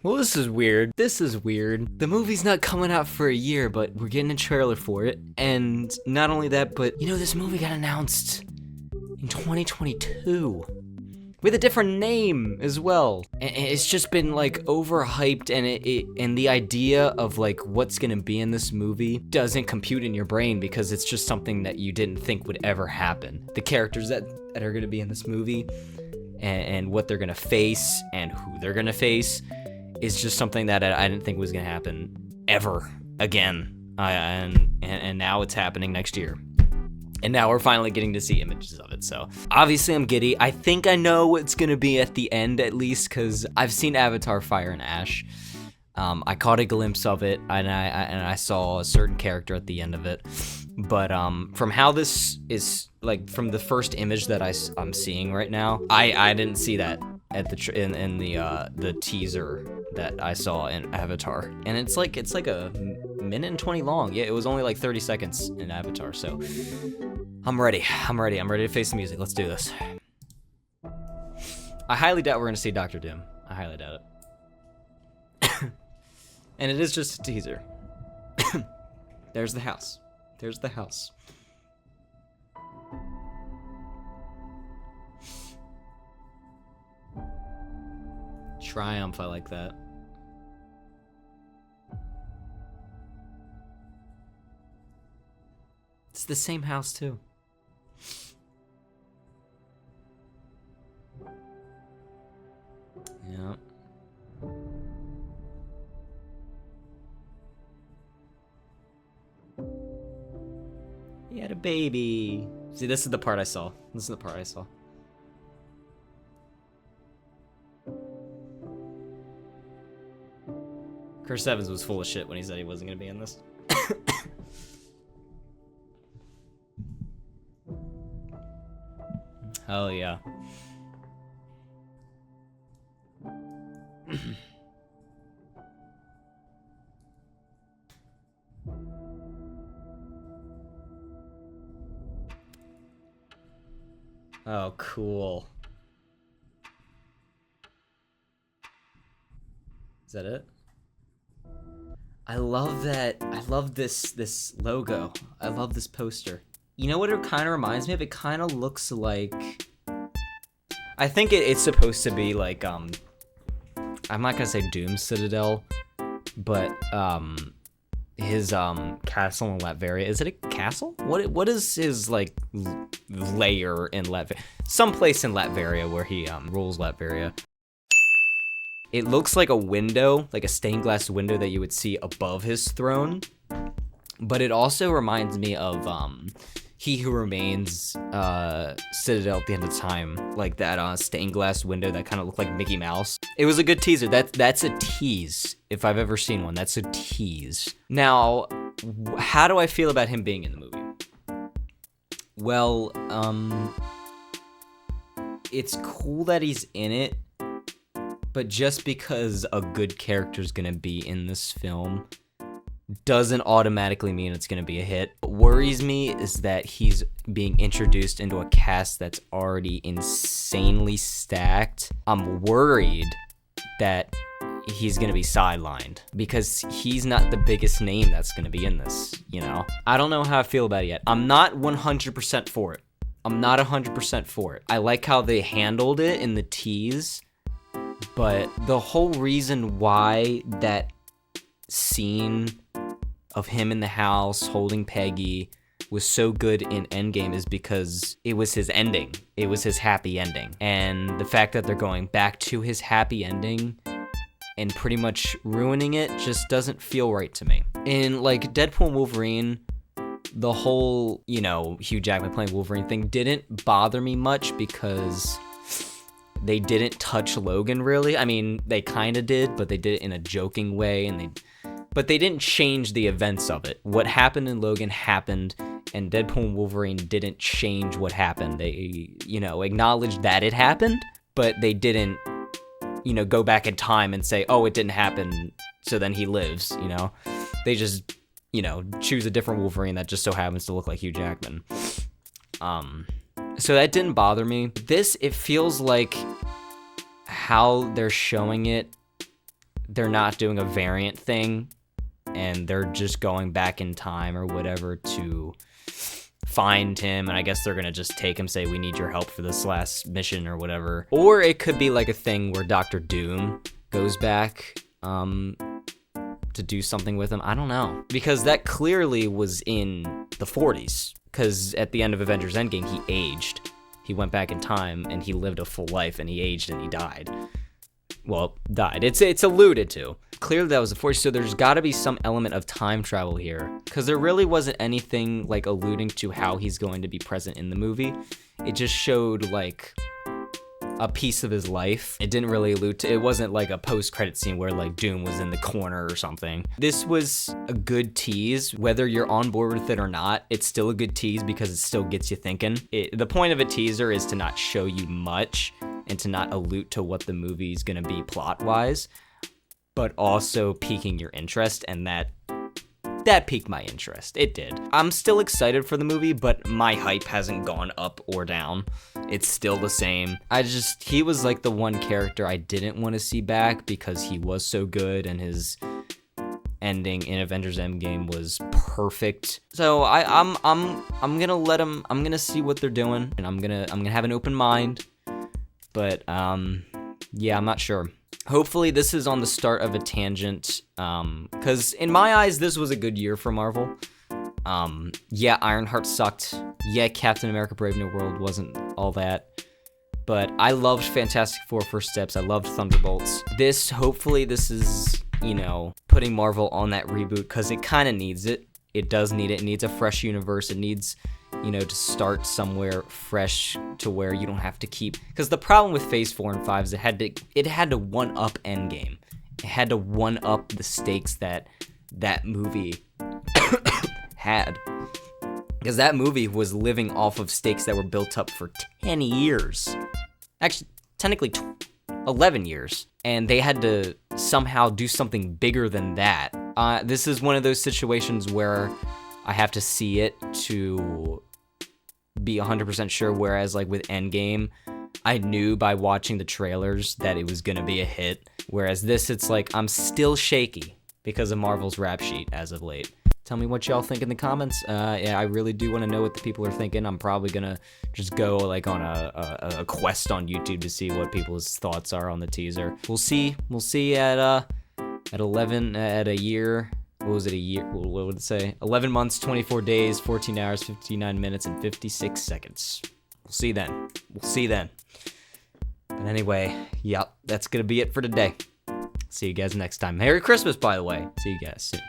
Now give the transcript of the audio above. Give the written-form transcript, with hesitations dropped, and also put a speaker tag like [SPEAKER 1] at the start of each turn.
[SPEAKER 1] Well, this is weird. This is weird. The movie's not coming out for a year, but we're getting a trailer for it. And not only that, but you know, this movie got announced in 2022 with a different name as well. And it's just been like overhyped, and the idea of like what's gonna be in this movie doesn't compute in your brain because it's just something that you didn't think would ever happen. The characters that are gonna be in this movie and what they're gonna face and who they're gonna face is just something that I didn't think was gonna happen ever again. And now it's happening next year. And now we're finally getting to see images of it, so obviously I'm giddy. I think I know what's gonna be at the end, at least, because I've seen Avatar: Fire and Ash. I caught a glimpse of it, and I saw a certain character at the end of it. But from how this is, like, from the first image that I'm seeing right now, I didn't see that at in the teaser that I saw in Avatar, and it's like a minute and 20 long. Yeah, it was only like 30 seconds in Avatar, so I'm ready to face the music. Let's do this. I highly doubt we're gonna see Doctor Doom. I highly doubt it. And it is just a teaser. There's the house. There's the house. Triumph, I like that. It's the same house too. Yeah. He had a baby. See, this is the part I saw. This is the part I saw. Chris Evans was full of shit when he said he wasn't gonna be in this. Hell yeah. Oh, cool. Is that it? I love that. I love this logo. I love this poster. You know what it kind of reminds me of? It kind of looks like... I think it's supposed to be like, I'm not gonna say Doom Citadel, but, his, castle in Latveria. Is it a castle? What is his, like, lair in Latveria? Someplace in Latveria where he, rules Latveria. It looks like a window, like a stained glass window that you would see above his throne. But it also reminds me of, He Who Remains, Citadel at the End of Time, like that stained glass window that kind of looked like Mickey Mouse. It was a good teaser. That's a tease, if I've ever seen one. That's a tease. Now, how do I feel about him being in the movie? Well, it's cool that he's in it, but just because a good character's gonna be in this film doesn't automatically mean it's gonna be a hit. What worries me is that he's being introduced into a cast that's already insanely stacked. I'm worried that he's gonna be sidelined because he's not the biggest name that's gonna be in this, you know? I don't know how I feel about it yet. I'm not 100% for it. I'm not 100% for it. I like how they handled it in the tease, but the whole reason why that scene of him in the house holding Peggy was so good in Endgame is because it was his ending. It was his happy ending. And the fact that they're going back to his happy ending and pretty much ruining it just doesn't feel right to me. In like Deadpool and Wolverine, the whole, you know, Hugh Jackman playing Wolverine thing didn't bother me much because they didn't touch Logan really. I mean, they kind of did, but they did it in a joking way, but they didn't change the events of it. What happened in Logan happened, and Deadpool and Wolverine didn't change what happened. They, you know, acknowledged that it happened, but they didn't, you know, go back in time and say, oh, it didn't happen, so then he lives, you know? They just, you know, choose a different Wolverine that just so happens to look like Hugh Jackman. So that didn't bother me. This, it feels like how they're showing it they're not doing a variant thing and they're just going back in time or whatever to find him, and I guess they're gonna just take him, say, we need your help for this last mission or whatever. Or it could be like a thing where Doctor Doom goes back to do something with him. I don't know, because that clearly was in the 40s, because at the end of Avengers Endgame he aged. He went back in time and he lived a full life, and he aged and he died. Well, died. It's alluded to. Clearly that was the 40s, so there's got to be some element of time travel here, because there really wasn't anything like alluding to how he's going to be present in the movie. It just showed like a piece of his life. It didn't really allude to, it wasn't like a post-credit scene where like Doom was in the corner or something. This was a good tease. Whether you're on board with it or not, it's still a good tease because it still gets you thinking. The point of a teaser is to not show you much and to not allude to what the movie's gonna be plot-wise, but also piquing your interest, and that piqued my interest. It did. I'm still excited for the movie, but my hype hasn't gone up or down. It's still the same. He was like the one character I didn't want to see back because he was so good and his ending in Avengers Endgame was perfect. So I'm gonna let him. I'm gonna see what they're doing, and I'm gonna have an open mind. But yeah, I'm not sure. Hopefully this is on the start of a tangent, because in my eyes, this was a good year for Marvel. Yeah, Ironheart sucked. Yeah, Captain America Brave New World wasn't all that. But I loved Fantastic Four First Steps. I loved Thunderbolts. Hopefully this is, putting Marvel on that reboot, because it kind of needs it. It does need it. It needs a fresh universe. It needs, to start somewhere fresh to where you don't have to keep. Because the problem with Phase 4 and 5 is it had to one-up Endgame. It had to one-up the stakes that movie had. Because that movie was living off of stakes that were built up for 10 years. Actually, technically 11 years. And they had to somehow do something bigger than that. This is one of those situations where I have to see it to be 100% sure, whereas like with Endgame, I knew by watching the trailers that it was gonna be a hit. Whereas this, it's like I'm still shaky because of Marvel's rap sheet as of late. Tell me what y'all think in the comments. Yeah, I really do want to know what the people are thinking. I'm probably gonna just go like on a quest on YouTube to see what people's thoughts are on the teaser. We'll see at 11 at a year. What was it, a year? What would it say? 11 months, 24 days, 14 hours, 59 minutes, and 56 seconds. We'll see then. But anyway, yep, that's gonna be it for today. See you guys next time. Merry Christmas, by the way. See you guys soon.